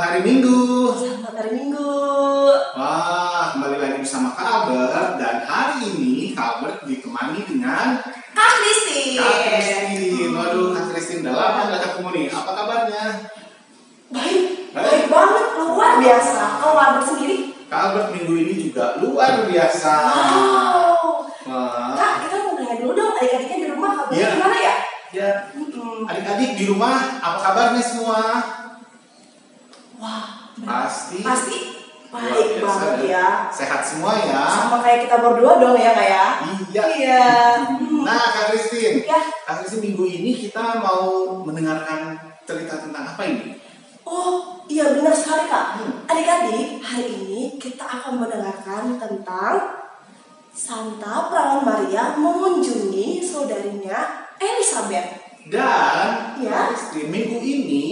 hari Minggu. Selamat hari Minggu. Wah, kembali lagi bersama Kak Albert. Dan hari ini Kak Albert ditemani dengan Kak Christine. Kak Christine. Waduh, Kak Christine udah lama gak ketemu nih. Apa kabarnya? Baik banget, luar biasa. Kalau Albert sendiri? Kak Albert minggu ini juga luar biasa. Wow. Wah. Kak, kita mau nanya dulu dong, adik-adiknya di rumah kabarnya Iya. gimana ya? Ya, adik-adik di rumah apa kabarnya semua? Wah, Pasti baik banget ya. Sehat semua ya. Sama kayak kita berdua dong ya, Kak ya? Iya. Iya. Nah, Kak Christine. Ya. Kak Christine, minggu ini kita mau mendengarkan cerita tentang apa ini? Oh, iya benar sekali Kak. Adik-adik, hari ini kita akan mendengarkan tentang Santa Perawan Maria mengunjungi saudarinya Elizabeth. Dan Ya. Kak Christine, minggu ini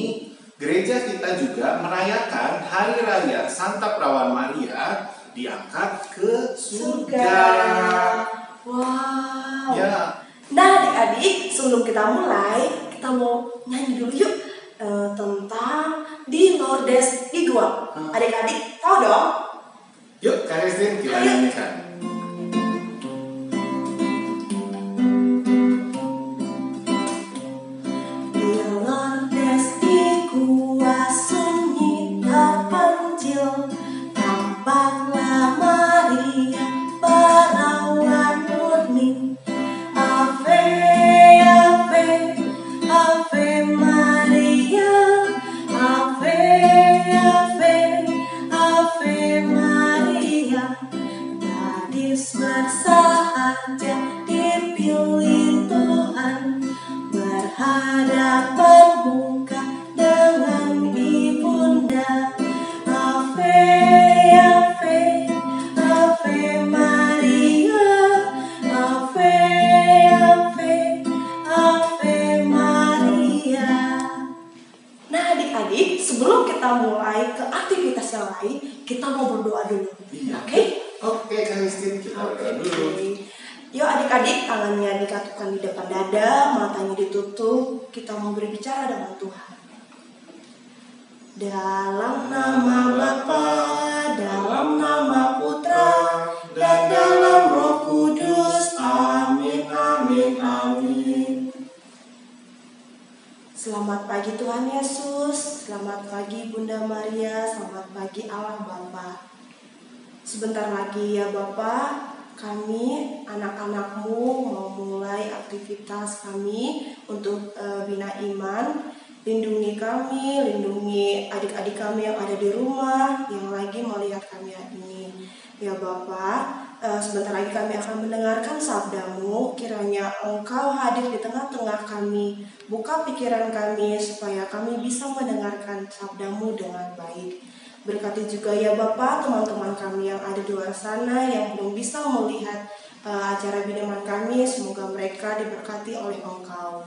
gereja kita juga merayakan Hari Raya Santa Perawan Maria diangkat ke surga. Wow. Ya. Nah adik-adik, sebelum kita mulai, kita mau nyanyi dulu yuk tentang Di Lourdes Igua. Adik-adik tahu dong? Yuk, Kak Christine, kita Ayo. nyanyikan. Di Lourdes Igua sunyi terpencil, tampaklah Maria perawan murni. Ave, Ave, Ave Maria, Ave, Ave, Ave Maria. Gadis bersahaja dipilih Tuhan, berhadapan muka dengan ibunda. Ave, Ave, Ave Maria, Ave, Ave, Ave Maria. Nah adik-adik, sebelum kita mulai ke aktivitas yang lain, kita mau berdoa dulu. Iya. Oke? Oke, Kak Christine, kita berdoa dulu. Yuk adik-adik, tangannya dikatukan di depan dada, matanya ditutup. Kita mau berbicara dengan Tuhan. Dalam nama Bapa, dalam nama Putra, dan dalam Roh Kudus. Amin, amin, amin. Selamat pagi Tuhan Yesus, selamat pagi Bunda Maria, selamat pagi Allah Bapa. Sebentar lagi ya Bapa, kami anak-anakmu mau mulai aktivitas kami untuk bina iman. Lindungi kami, lindungi adik-adik kami yang ada di rumah, yang lagi melihat kami hari ini. Ya Bapa, sebentar lagi kami akan mendengarkan sabdamu, kiranya Engkau hadir di tengah-tengah kami. Buka pikiran kami supaya kami bisa mendengarkan sabdamu dengan baik. Berkati juga ya Bapak teman-teman kami yang ada di luar sana yang belum bisa melihat acara binaman kami. Semoga mereka diberkati oleh Engkau.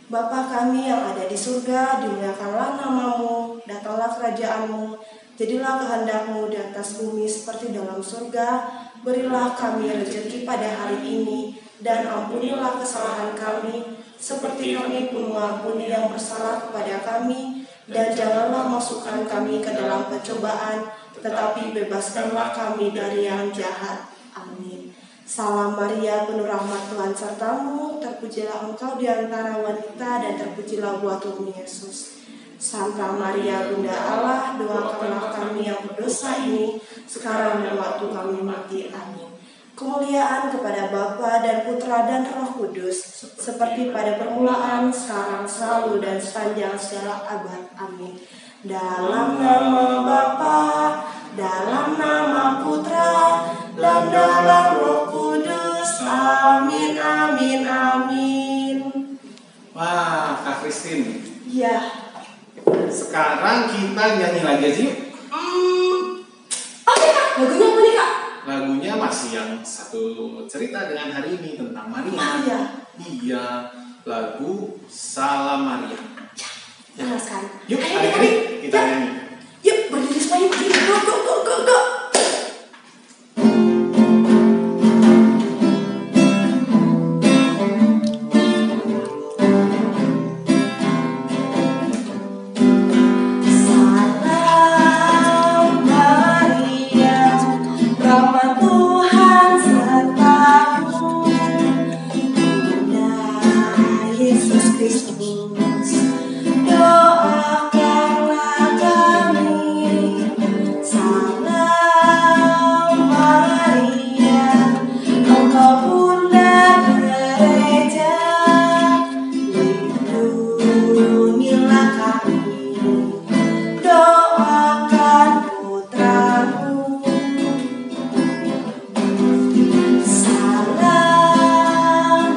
Bapa kami yang ada di surga, dimuliakanlah namamu, datanglah kerajaanmu, jadilah kehendakmu di atas bumi seperti dalam surga. Berilah kami rezeki pada hari ini, dan ampunilah kesalahan kami, seperti kami pun mengampuni yang bersalah kepada kami. Dan janganlah masukkan kami ke dalam pencobaan, tetapi bebaskanlah kami dari yang jahat. Amin. Salam Maria, penuh rahmat Tuhan sertamu, terpujilah engkau di antara wanita, dan terpujilah buah tubuhmu Yesus. Santa Maria, Bunda Allah, doakanlah kami yang berdosa ini, sekarang dan waktu kami mati. Amin. Kemuliaan kepada Bapa dan Putra dan Roh Kudus, seperti pada permulaan, sekarang, selalu, dan sepanjang segala abad. Amin. Dalam nama Bapa, dalam nama Putra, dan dalam Roh Kudus. Amin, amin, amin. Wah, Kak Christine. Ya. Sekarang kita nyanyi lagi aja yuk. Oke Kak, lagunya apa nih Kak? Lagunya masih yang satu cerita dengan hari ini tentang Maria. Maria. Iya, lagu Salam Maria. Benar sekali. Yuk, Ayo, adik-adik kita ya. nyanyi. Yuk, berdiri semuanya, berdiri. Go, go, go, go, go. Salam Yesus Kristus. Doakanlah kami. Salam Maria, Engkau Bunda Gereja, lindungilah kami. Doakan putramu. Salam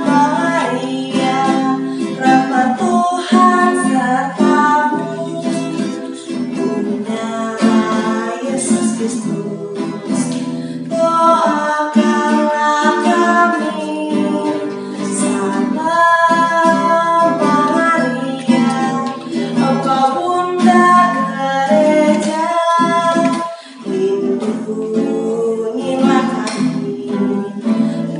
Maria, rahmat Tuhan sertamu. Bunda Yesus Kristus, doakanlah kami. Salam Maria, Engkau Bunda Gereja, lindungilah kami.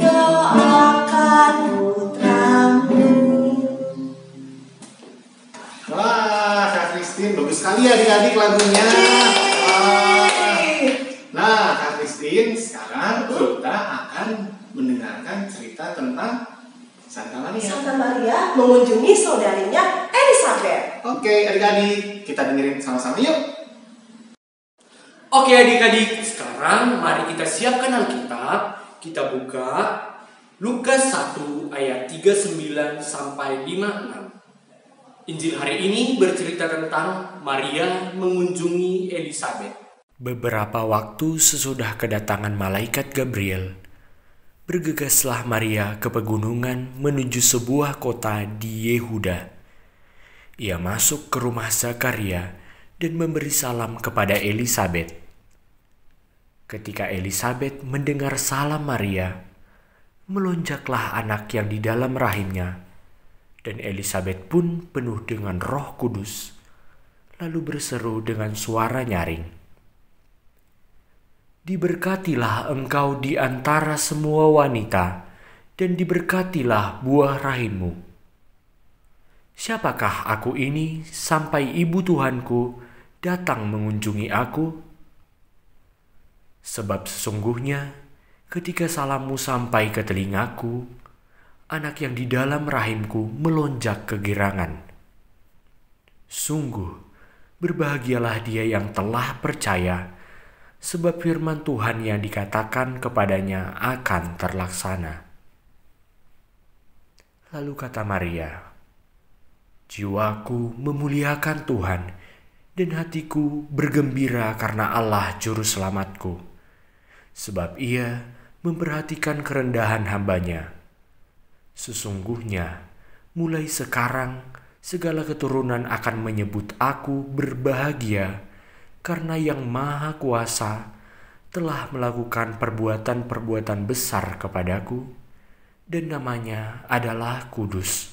Doakan putramu. Wah, Kak Christine, bagus sekali adik-adik lagunya. Wah. Nah, Kak Christine, sekarang kita akan mendengarkan cerita tentang Santa Maria. Santa Maria mengunjungi saudarinya Elizabeth. Oke, adik-adik, kita dengerin sama-sama yuk. Oke adik-adik, sekarang mari kita siapkan Alkitab. Kita buka Lukas 1 ayat 39 sampai 56. Injil hari ini bercerita tentang Maria mengunjungi Elizabeth. Beberapa waktu sesudah kedatangan malaikat Gabriel, bergegaslah Maria ke pegunungan menuju sebuah kota di Yehuda. Ia masuk ke rumah Zakaria dan memberi salam kepada Elizabeth. Ketika Elizabeth mendengar salam Maria, melonjaklah anak yang di dalam rahimnya, dan Elizabeth pun penuh dengan Roh Kudus, lalu berseru dengan suara nyaring, "Diberkatilah engkau di antara semua wanita, dan diberkatilah buah rahimmu. Siapakah aku ini sampai ibu Tuhanku datang mengunjungi aku? Sebab sesungguhnya ketika salammu sampai ke telingaku, anak yang di dalam rahimku melonjak kegirangan. Sungguh, berbahagialah dia yang telah percaya, sebab firman Tuhan yang dikatakan kepadanya akan terlaksana." Lalu kata Maria, "Jiwaku memuliakan Tuhan, dan hatiku bergembira karena Allah Juru Selamatku. Sebab ia memperhatikan kerendahan hamba-Nya. Sesungguhnya, mulai sekarang segala keturunan akan menyebut aku berbahagia, karena Yang Maha Kuasa telah melakukan perbuatan-perbuatan besar kepadaku, dan namanya adalah kudus.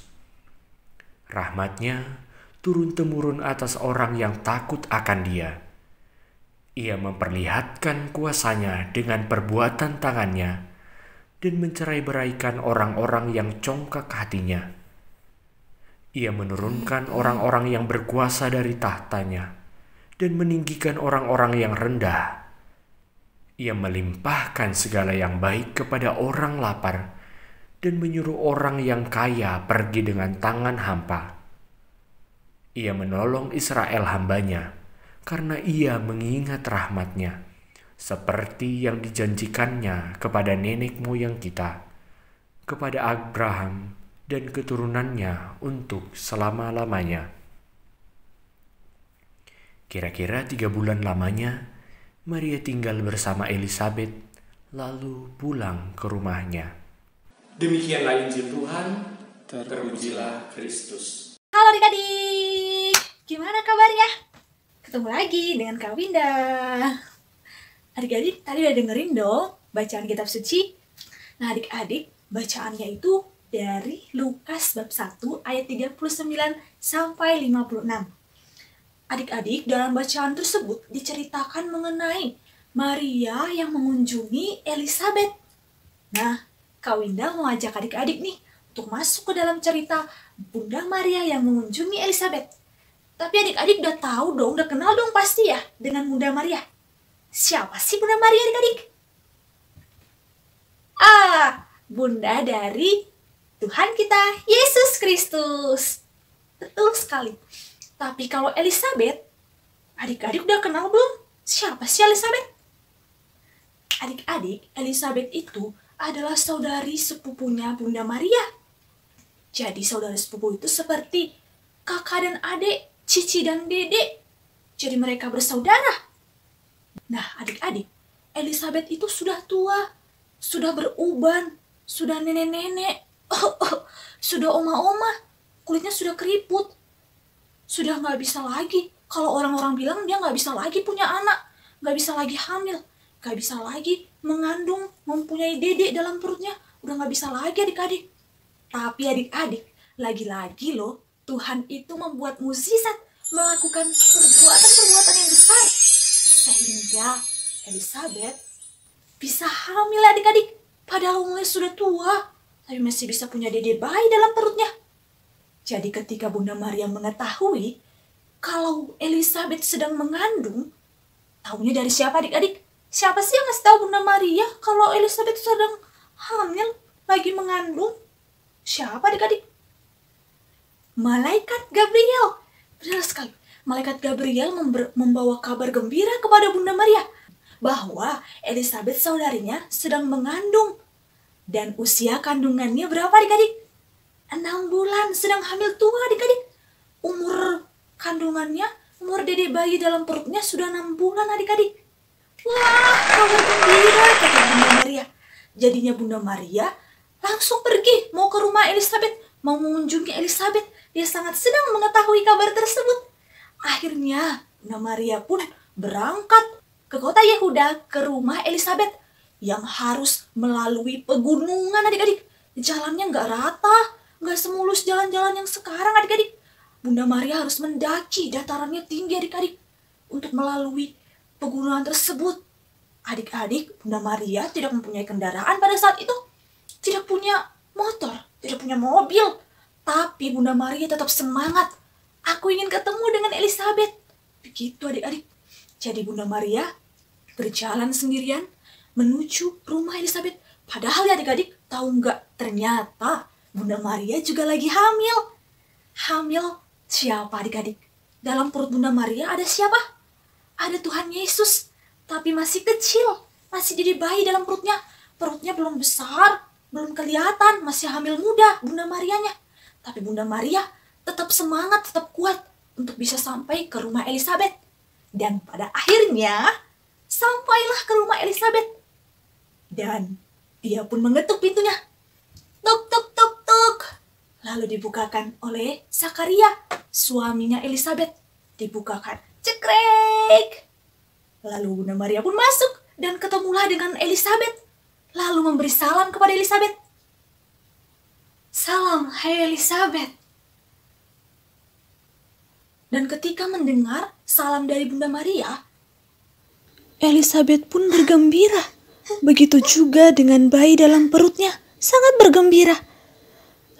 Rahmat-Nya turun-temurun atas orang yang takut akan Dia. Ia memperlihatkan kuasa-Nya dengan perbuatan tangan-Nya dan mencerai-beraikan orang-orang yang congkak hatinya. Ia menurunkan orang-orang yang berkuasa dari tahtanya dan meninggikan orang-orang yang rendah. Ia melimpahkan segala yang baik kepada orang lapar dan menyuruh orang yang kaya pergi dengan tangan hampa. Ia menolong Israel hamba-Nya, karena ia mengingat rahmat-Nya, seperti yang dijanjikannya kepada nenek moyang kita, kepada Abraham dan keturunannya untuk selama-lamanya." Kira-kira 3 bulan lamanya, Maria tinggal bersama Elizabeth, lalu pulang ke rumahnya. Demikianlah Injil Tuhan, terpujilah Kristus. Halo adik-adik, gimana kabarnya? Ketemu lagi dengan Kak Winda. Adik-adik tadi udah dengerin dong bacaan kitab suci. Nah adik-adik, bacaannya itu dari Lukas bab 1 ayat 39 sampai 56. Adik-adik, dalam bacaan tersebut diceritakan mengenai Maria yang mengunjungi Elizabeth. Nah, Kak Winda mau ajak adik-adik nih untuk masuk ke dalam cerita Bunda Maria yang mengunjungi Elizabeth. Tapi adik-adik udah tahu dong, udah kenal dong pasti ya dengan Bunda Maria. Siapa sih Bunda Maria adik-adik? Bunda dari Tuhan kita, Yesus Kristus. Betul sekali. Tapi kalau Elizabeth, adik-adik udah kenal belum? Siapa sih Elizabeth? Adik-adik, Elizabeth itu adalah saudari sepupunya Bunda Maria. Jadi saudara sepupu itu seperti kakak dan adik, cici dan dedek. Jadi mereka bersaudara. Nah, adik-adik, Elizabeth itu sudah tua, sudah beruban, sudah nenek-nenek, sudah oma-oma, kulitnya sudah keriput, sudah nggak bisa lagi. Kalau orang-orang bilang dia nggak bisa lagi punya anak, nggak bisa lagi hamil, nggak bisa lagi mengandung, mempunyai dedek dalam perutnya, udah nggak bisa lagi adik-adik. Tapi adik-adik, lagi-lagi loh, Tuhan itu membuat mukjizat, melakukan perbuatan-perbuatan yang besar, sehingga Elizabeth bisa hamil adik-adik, padahal umurnya sudah tua, tapi masih bisa punya dedek bayi dalam perutnya. Jadi ketika Bunda Maria mengetahui kalau Elizabeth sedang mengandung, tahunya dari siapa adik-adik? Siapa sih yang ngasih tahu Bunda Maria kalau Elizabeth sedang hamil, lagi mengandung? Siapa adik-adik? Malaikat Gabriel. Benar sekali. Malaikat Gabriel membawa kabar gembira kepada Bunda Maria bahwa Elizabeth saudarinya sedang mengandung. Dan usia kandungannya berapa adik-adik? 6 bulan, sedang hamil tua adik-adik. Umur kandungannya, umur dedek bayi dalam perutnya sudah 6 bulan adik-adik. Wah, kabar gembira, kata Bunda Maria. Jadinya Bunda Maria langsung pergi mau ke rumah Elizabeth, mau mengunjungi Elizabeth. Dia sangat senang mengetahui kabar tersebut. Akhirnya Bunda Maria pun berangkat ke kota Yehuda ke rumah Elizabeth yang harus melalui pegunungan adik-adik. Jalannya nggak rata, nggak semulus jalan-jalan yang sekarang adik-adik. Bunda Maria harus mendaki datarannya tinggi adik-adik untuk melalui pegunungan tersebut. Adik-adik, Bunda Maria tidak mempunyai kendaraan pada saat itu. Tidak punya motor, tidak punya mobil. Tapi Bunda Maria tetap semangat. Aku ingin ketemu dengan Elizabeth. Begitu adik-adik. Jadi Bunda Maria berjalan sendirian menuju rumah Elizabeth. Padahal ya adik-adik, tahu nggak? Ternyata Bunda Maria juga lagi hamil. Hamil siapa adik-adik? Dalam perut Bunda Maria ada siapa? Ada Tuhan Yesus. Tapi masih kecil. Masih jadi bayi dalam perutnya. Perutnya belum besar, belum kelihatan. Masih hamil muda Bunda Marianya. Tapi Bunda Maria tetap semangat, tetap kuat untuk bisa sampai ke rumah Elizabeth. Dan pada akhirnya sampailah ke rumah Elizabeth. Dan dia pun mengetuk pintunya. Tuk, tuk, tuk, tuk. Lalu dibukakan oleh Zakaria, suaminya Elizabeth. Dibukakan. Cekrek. Lalu Bunda Maria pun masuk dan ketemulah dengan Elizabeth. Lalu memberi salam kepada Elizabeth. Salam, hai Elizabeth. Dan ketika mendengar salam dari Bunda Maria, Elizabeth pun bergembira. Begitu juga dengan bayi dalam perutnya, sangat bergembira.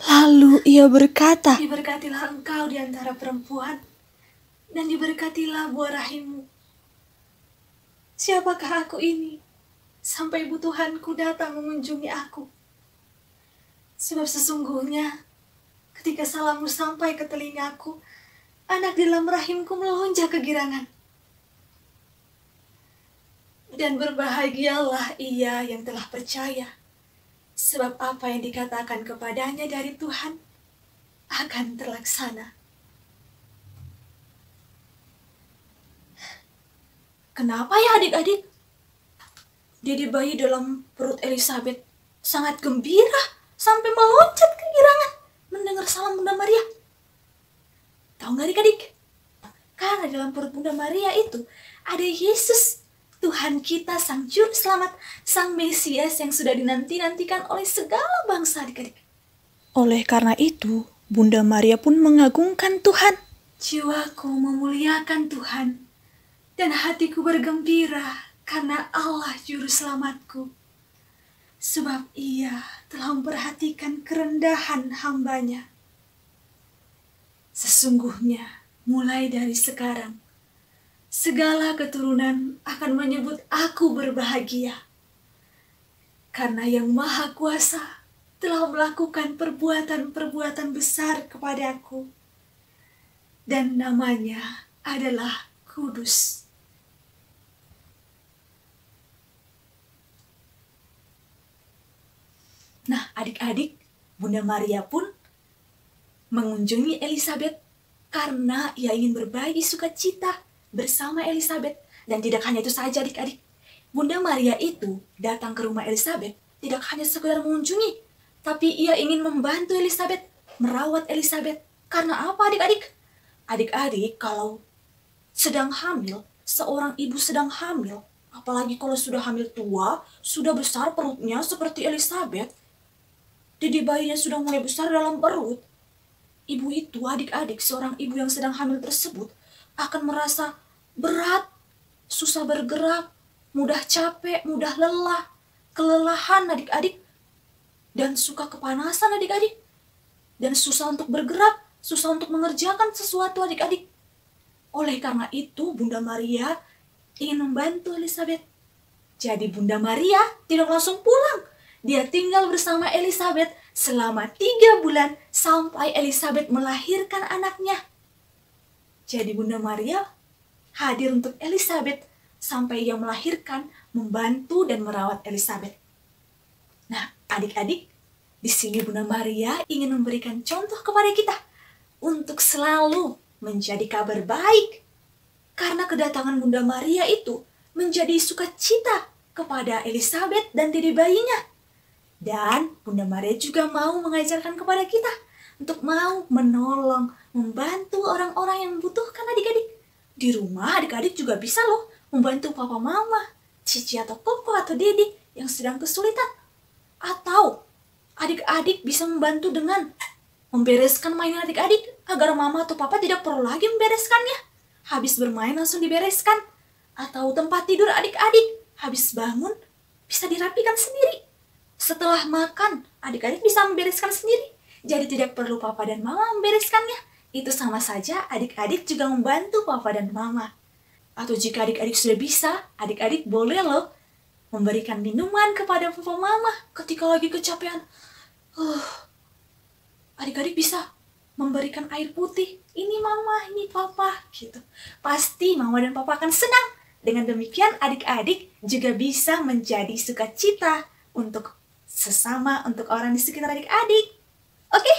Lalu ia berkata, diberkatilah engkau di antara perempuan, dan diberkatilah buah rahimmu. Siapakah aku ini, sampai ibu Tuhanku datang mengunjungi aku? Sebab sesungguhnya, ketika salammu sampai ke telingaku, anak di dalam rahimku melonjak kegirangan. Dan berbahagialah ia yang telah percaya, sebab apa yang dikatakan kepadanya dari Tuhan akan terlaksana. Kenapa ya adik-adik? Dede bayi dalam perut Elizabeth sangat gembira sampai meloncat kegirangan mendengar salam Bunda Maria. Tahu nggak adik-adik? Karena dalam perut Bunda Maria itu ada Yesus, Tuhan kita, Sang Juru Selamat, Sang Mesias yang sudah dinanti-nantikan oleh segala bangsa adik-adik. Oleh karena itu, Bunda Maria pun mengagungkan Tuhan. Jiwaku memuliakan Tuhan, dan hatiku bergembira karena Allah Juru Selamatku. Sebab ia telah memperhatikan kerendahan hambanya. Sesungguhnya, mulai dari sekarang, segala keturunan akan menyebut aku berbahagia. Karena yang Maha Kuasa telah melakukan perbuatan-perbuatan besar kepadaku, dan namanya adalah kudus. Nah, adik-adik, Bunda Maria pun mengunjungi Elizabeth karena ia ingin berbagi sukacita bersama Elizabeth. Dan tidak hanya itu saja adik-adik, Bunda Maria itu datang ke rumah Elizabeth tidak hanya sekedar mengunjungi, tapi ia ingin membantu Elizabeth, merawat Elizabeth. Karena apa adik-adik? Adik-adik kalau sedang hamil, seorang ibu sedang hamil, apalagi kalau sudah hamil tua, sudah besar perutnya seperti Elizabeth, jadi bayinya sudah mulai besar dalam perut, ibu itu adik-adik, seorang ibu yang sedang hamil tersebut akan merasa berat, susah bergerak, mudah capek, mudah lelah, kelelahan adik-adik, dan suka kepanasan adik-adik, dan susah untuk bergerak, susah untuk mengerjakan sesuatu adik-adik. Oleh karena itu Bunda Maria ingin membantu Elizabeth. Jadi Bunda Maria tidak langsung pulang. Dia tinggal bersama Elizabeth selama 3 bulan sampai Elizabeth melahirkan anaknya. Jadi Bunda Maria hadir untuk Elizabeth sampai ia melahirkan, membantu dan merawat Elizabeth. Nah, adik-adik, di sini Bunda Maria ingin memberikan contoh kepada kita untuk selalu menjadi kabar baik. Karena kedatangan Bunda Maria itu menjadi sukacita kepada Elizabeth dan diri bayinya. Dan Bunda Maria juga mau mengajarkan kepada kita untuk mau menolong, membantu orang-orang yang membutuhkan adik-adik. Di rumah adik-adik juga bisa loh membantu papa mama, cici atau koko atau dede yang sedang kesulitan. Atau adik-adik bisa membantu dengan membereskan mainan adik-adik agar mama atau papa tidak perlu lagi membereskannya. Habis bermain langsung dibereskan. Atau tempat tidur adik-adik habis bangun bisa dirapikan sendiri. Setelah makan, adik-adik bisa membereskan sendiri. Jadi tidak perlu papa dan mama membereskannya. Itu sama saja adik-adik juga membantu papa dan mama. Atau jika adik-adik sudah bisa, adik-adik boleh loh memberikan minuman kepada papa mama ketika lagi kecapean. Adik-adik bisa memberikan air putih. Ini mama, ini papa, gitu. Pasti mama dan papa akan senang. Dengan demikian adik-adik juga bisa menjadi sukacita untuk sesama, untuk orang di sekitar adik-adik. Oke?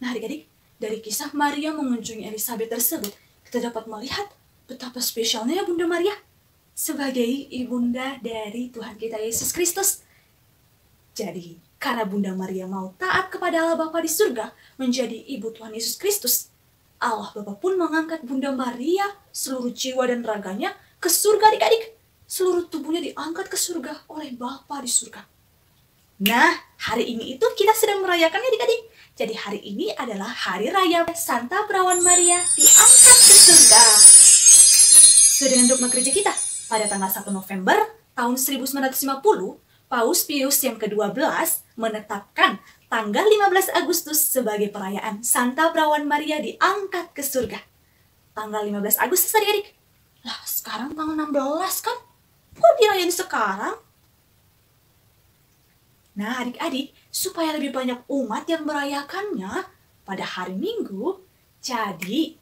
Nah adik-adik, dari kisah Maria mengunjungi Elizabeth tersebut, kita dapat melihat betapa spesialnya Bunda Maria sebagai ibunda dari Tuhan kita Yesus Kristus. Jadi, karena Bunda Maria mau taat kepada Allah Bapa di surga, menjadi ibu Tuhan Yesus Kristus, Allah Bapa pun mengangkat Bunda Maria, seluruh jiwa dan raganya, ke surga adik-adik. Seluruh tubuhnya diangkat ke surga oleh Bapa di surga. Nah, hari ini itu kita sedang merayakannya adik-adik. Jadi hari ini adalah hari raya Santa Perawan Maria diangkat ke surga. Sesuai dengan dogma gereja kita, pada tanggal 1 November tahun 1950, Paus Pius yang ke-12 menetapkan tanggal 15 Agustus sebagai perayaan Santa Perawan Maria diangkat ke surga. Tanggal 15 Agustus adik-adik. Lah, sekarang tanggal 16 kan? Kok dirayain sekarang? Nah adik-adik, supaya lebih banyak umat yang merayakannya pada hari Minggu, jadi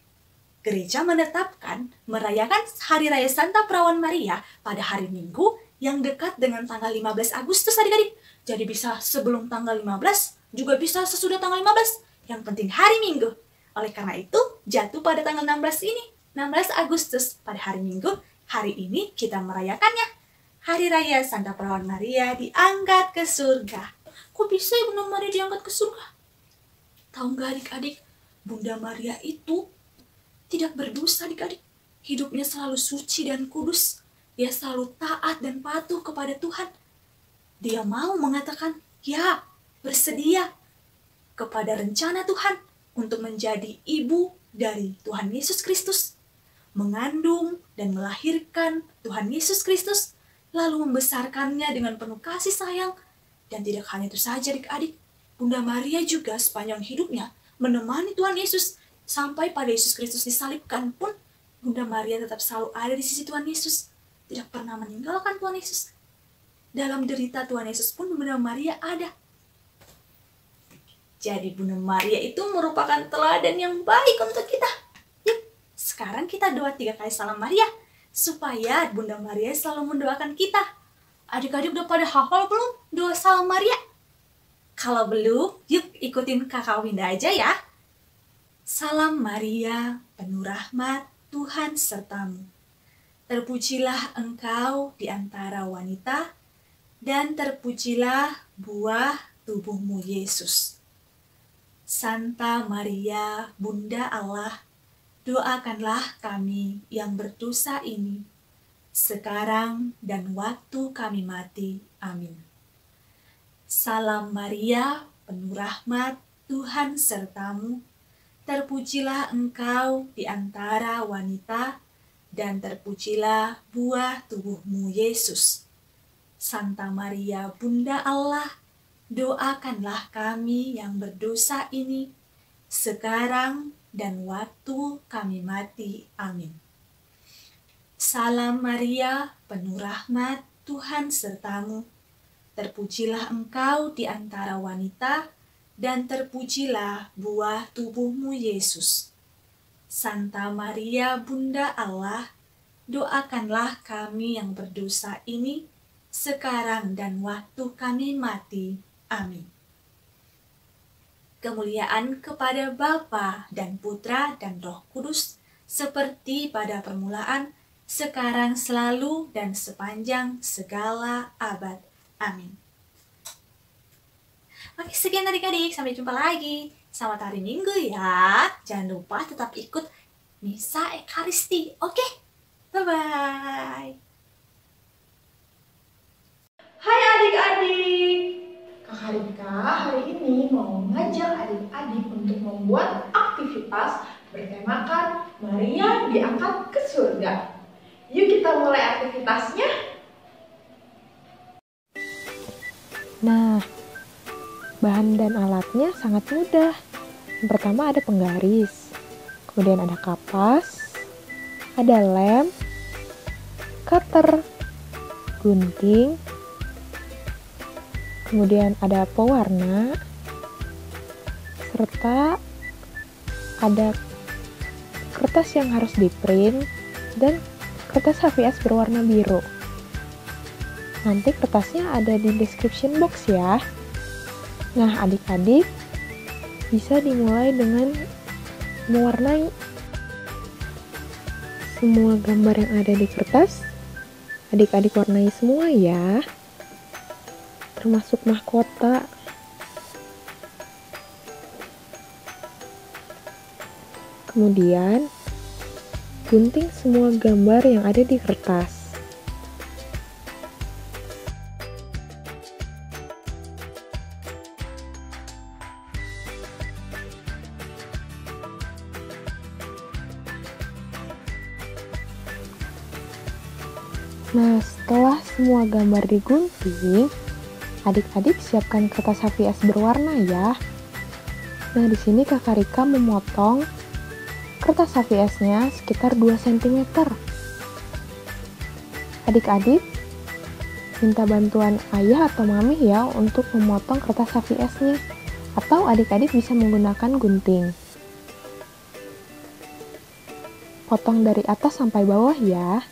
gereja menetapkan merayakan Hari Raya Santa Perawan Maria pada hari Minggu yang dekat dengan tanggal 15 Agustus adik-adik. Jadi bisa sebelum tanggal 15, juga bisa sesudah tanggal 15. Yang penting hari Minggu. Oleh karena itu, jatuh pada tanggal 16 ini, 16 Agustus pada hari Minggu. Hari ini kita merayakannya. Hari Raya Santa Perawan Maria diangkat ke surga. Kok bisa ya Bunda Maria diangkat ke surga? Tahu nggak adik-adik, Bunda Maria itu tidak berdosa adik-adik. Hidupnya selalu suci dan kudus. Dia selalu taat dan patuh kepada Tuhan. Dia mau mengatakan, ya, bersedia kepada rencana Tuhan untuk menjadi ibu dari Tuhan Yesus Kristus. Mengandung dan melahirkan Tuhan Yesus Kristus, lalu membesarkannya dengan penuh kasih sayang. Dan tidak hanya itu saja adik-adik, Bunda Maria juga sepanjang hidupnya menemani Tuhan Yesus. Sampai pada Yesus Kristus disalibkan pun, Bunda Maria tetap selalu ada di sisi Tuhan Yesus. Tidak pernah meninggalkan Tuhan Yesus. dalam derita Tuhan Yesus pun Bunda Maria ada. Jadi Bunda Maria itu merupakan teladan yang baik untuk kita. Yuk, sekarang kita doa 3 kali salam Maria, supaya Bunda Maria selalu mendoakan kita. Adik-adik udah pada hafal belum doa salam Maria? Kalau belum, yuk ikutin Kakak Winda aja ya. Salam Maria, penuh rahmat, Tuhan sertamu. Terpujilah engkau di antara wanita, dan terpujilah buah tubuhmu Yesus. Santa Maria, Bunda Allah, doakanlah kami yang berdosa ini, sekarang dan waktu kami mati. Amin. Salam Maria, penuh rahmat, Tuhan sertamu. Terpujilah engkau di antara wanita, dan terpujilah buah tubuhmu Yesus. Santa Maria, Bunda Allah, doakanlah kami yang berdosa ini, sekarang dan waktu kami mati. Amin. Salam Maria, penuh rahmat, Tuhan sertamu. Terpujilah engkau di antara wanita, dan terpujilah buah tubuhmu Yesus. Santa Maria, Bunda Allah, doakanlah kami yang berdosa ini, sekarang dan waktu kami mati. Amin. Kemuliaan kepada Bapa dan Putra dan Roh Kudus, seperti pada permulaan, sekarang, selalu, dan sepanjang segala abad. Amin. Oke, sekian adik-adik. Sampai jumpa lagi. Selamat hari Minggu ya. Jangan lupa tetap ikut Misa Ekaristi. Oke? Bye-bye. Hai adik-adik. Kak Rika hari ini mau mengajak adik-adik untuk membuat aktivitas bertemakan Maria diangkat ke surga. Yuk kita mulai aktivitasnya. Nah, bahan dan alatnya sangat mudah. Yang pertama ada penggaris, kemudian ada kapas, ada lem, cutter, gunting, kemudian ada pewarna, serta ada kertas yang harus di-print dan kertas HVS berwarna biru. Nanti kertasnya ada di description box ya. Nah, adik-adik bisa dimulai dengan mewarnai semua gambar yang ada di kertas. Adik-adik warnai semua ya, termasuk mahkota. Kemudian gunting semua gambar yang ada di kertas. Nah, setelah semua gambar digunting, adik-adik siapkan kertas HVS berwarna ya. Nah, di sini Kakak Rika memotong kertas HVS-nya sekitar 2 cm. Adik-adik minta bantuan ayah atau mami ya untuk memotong kertas HVS-nya, atau adik-adik bisa menggunakan gunting. Potong dari atas sampai bawah ya.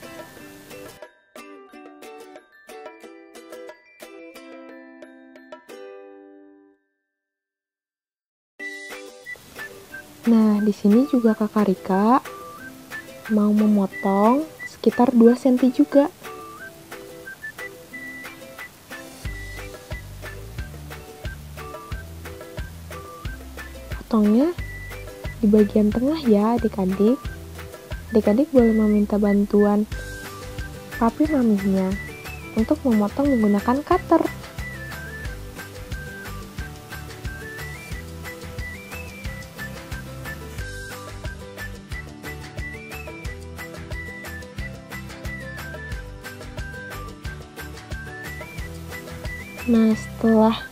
Nah, di sini juga Kakak Rika mau memotong sekitar 2 cm juga. Potongnya di bagian tengah ya adik-adik. Adik-adik boleh meminta bantuan papi maminya untuk memotong menggunakan cutter. Nah, setelah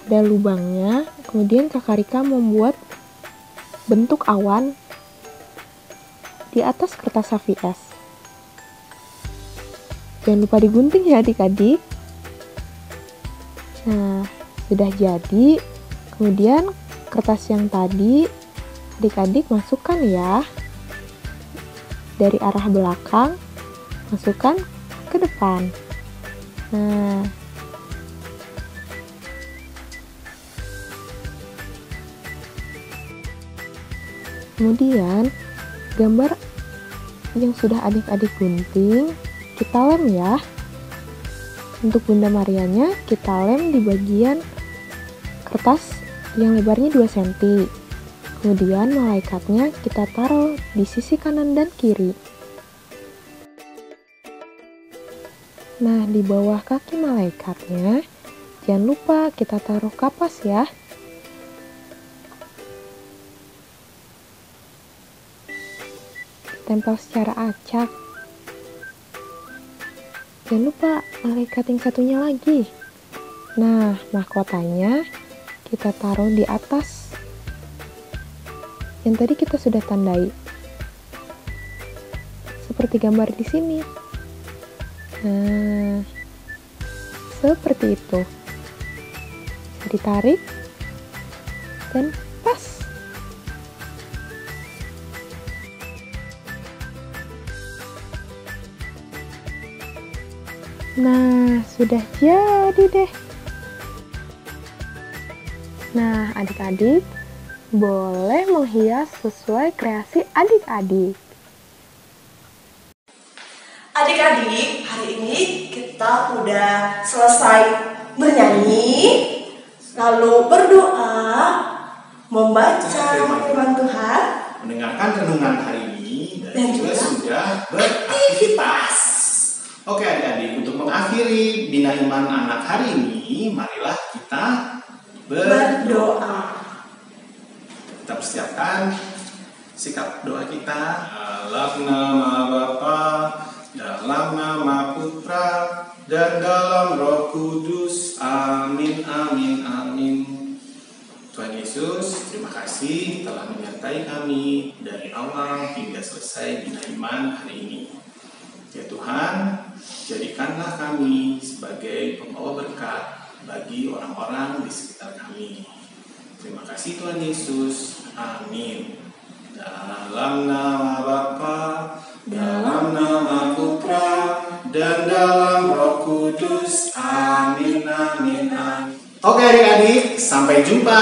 ada lubangnya, kemudian Kakak Rika membuat bentuk awan di atas kertas HVS. Jangan lupa digunting ya adik-adik. Nah, sudah jadi. Kemudian kertas yang tadi adik-adik masukkan ya. Dari arah belakang, masukkan ke depan. Nah, kemudian gambar yang sudah adik-adik gunting kita lem ya. Untuk Bunda Marianya kita lem di bagian kertas yang lebarnya 2 cm. Kemudian malaikatnya kita taruh di sisi kanan dan kiri. Nah, di bawah kaki malaikatnya jangan lupa kita taruh kapas ya. Tempel secara acak. Jangan lupa malaikat yang satunya lagi. Nah, mahkotanya kita taruh di atas yang tadi kita sudah tandai. Seperti gambar di sini. Nah, seperti itu. Bisa ditarik dan pas. Nah, sudah jadi deh. Nah, adik-adik boleh menghias sesuai kreasi adik-adik. Adik-adik, hari ini kita udah selesai bernyanyi, lalu berdoa, membaca firman Tuhan, mendengarkan renungan hari ini, dan Dan juga juga sudah beraktivitas. Oke adik-adik, untuk mengakhiri Bina Iman Anak hari ini, marilah kita berdoa. Kita persiapkan sikap doa kita. Dalam nama Bapa, dalam nama Putra, dan dalam Roh Kudus. Amin, amin, amin. Tuhan Yesus, terima kasih telah menyertai kami dari awal hingga selesai Bina Iman hari ini. Ya Tuhan, jadikanlah kami sebagai pembawa berkat bagi orang-orang di sekitar kami. Terima kasih Tuhan Yesus. Amin. Dalam nama Bapa, dalam nama Putra, dan dalam Roh Kudus. Amin, amin, amin. Oke adik-adik, sampai jumpa.